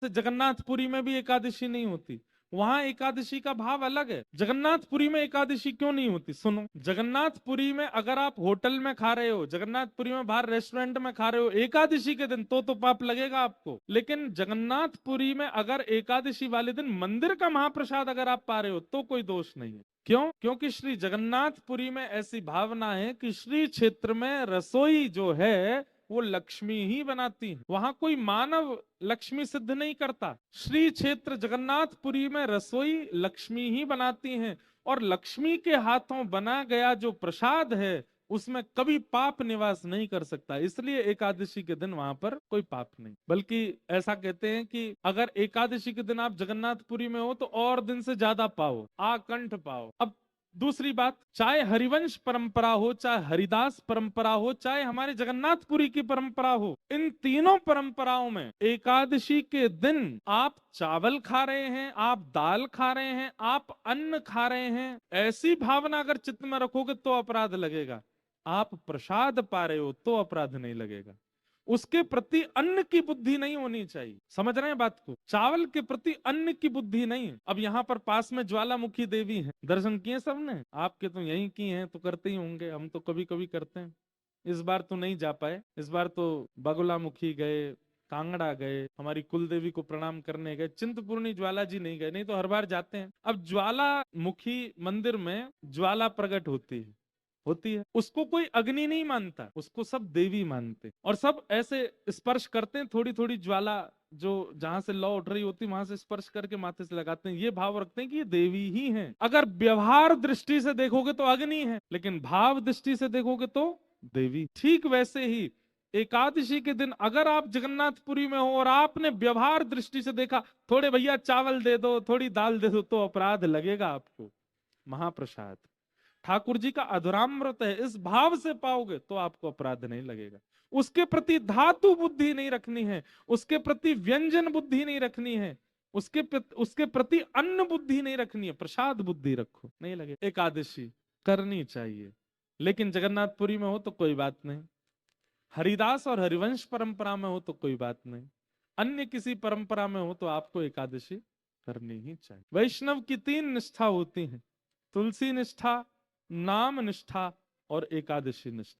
जगन्नाथपुरी में भी एकादशी नहीं होती, वहां एकादशी का भाव अलग है। जगन्नाथपुरी में एकादशी क्यों नहीं होती? सुनो, जगन्नाथपुरी में अगर आप होटल में खा रहे हो, जगन्नाथपुरी में बाहर रेस्टोरेंट में खा रहे हो एकादशी के दिन, तो पाप लगेगा आपको। लेकिन जगन्नाथपुरी में अगर एकादशी वाले दिन मंदिर का महाप्रसाद अगर आप पा रहे हो तो कोई दोष नहीं है। क्यों? क्योंकि श्री जगन्नाथपुरी में ऐसी भावना है कि श्री क्षेत्र में रसोई जो है वो लक्ष्मी ही बनाती है, वहां कोई मानव लक्ष्मी सिद्ध नहीं करता। श्री क्षेत्र जगन्नाथपुरी में रसोई लक्ष्मी ही बनाती हैं, और लक्ष्मी के हाथों बना गया जो प्रसाद है उसमें कभी पाप निवास नहीं कर सकता। इसलिए एकादशी के दिन वहां पर कोई पाप नहीं। बल्कि ऐसा कहते हैं कि अगर एकादशी के दिन आप जगन्नाथपुरी में हो तो और दिन से ज्यादा पाओ, आकंठ पाओ। अब दूसरी बात, चाहे हरिवंश परंपरा हो, चाहे हरिदास परंपरा हो, चाहे हमारे जगन्नाथपुरी की परंपरा हो, इन तीनों परंपराओं में एकादशी के दिन आप चावल खा रहे हैं, आप दाल खा रहे हैं, आप अन्न खा रहे हैं, ऐसी भावना अगर चित्त में रखोगे तो अपराध लगेगा। आप प्रसाद पा रहे हो तो अपराध नहीं लगेगा। उसके प्रति अन्न की बुद्धि नहीं होनी चाहिए। समझ रहे हैं बात को? चावल के प्रति अन्न की बुद्धि नहीं। अब यहाँ पर पास में ज्वालामुखी देवी है, दर्शन किए सबने? आपके तो यहीं की हैं तो करते ही होंगे, हम तो कभी कभी करते हैं। इस बार तो नहीं जा पाए, इस बार तो बगुलामुखी गए, कांगड़ा गए, हमारी कुल देवी को प्रणाम करने गए, चिंतपूर्णी ज्वाला जी नहीं गए, नहीं तो हर बार जाते हैं। अब ज्वालामुखी मंदिर में ज्वाला प्रकट होती है, उसको कोई अग्नि नहीं मानता, उसको सब देवी मानते, और सब ऐसे स्पर्श करते हैं, थोड़ी थोड़ी ज्वाला जो जहां से लौ उठ रही होती वहां से स्पर्श करके माथे से लगाते हैं, ये भाव रखते हैं कि ये देवी ही हैं। अगर व्यवहार दृष्टि से देखोगे तो अग्नि है, लेकिन भाव दृष्टि से देखोगे तो देवी। ठीक वैसे ही एकादशी के दिन अगर आप जगन्नाथपुरी में हो और आपने व्यवहार दृष्टि से देखा, थोड़े भैया चावल दे दो, थोड़ी दाल दे दो, तो अपराध लगेगा आपको। महाप्रसाद ठाकुर जी का अधरामृत है, इस भाव से पाओगे तो आपको अपराध नहीं लगेगा। उसके प्रति धातु बुद्धि नहीं रखनी है, उसके प्रति व्यंजन बुद्धि नहीं रखनी है, उसके प्रति अन्न बुद्धि नहीं रखनी है, प्रसाद बुद्धि रखो, नहीं लगे। एकादशी करनी चाहिए, लेकिन जगन्नाथपुरी में हो तो कोई बात नहीं, हरिदास और हरिवंश परंपरा में हो तो कोई बात नहीं, अन्य किसी परंपरा में हो तो आपको एकादशी करनी ही चाहिए। वैष्णव की 3 निष्ठा होती हैं, तुलसी निष्ठा, नाम निष्ठा और एकादशी निष्ठा।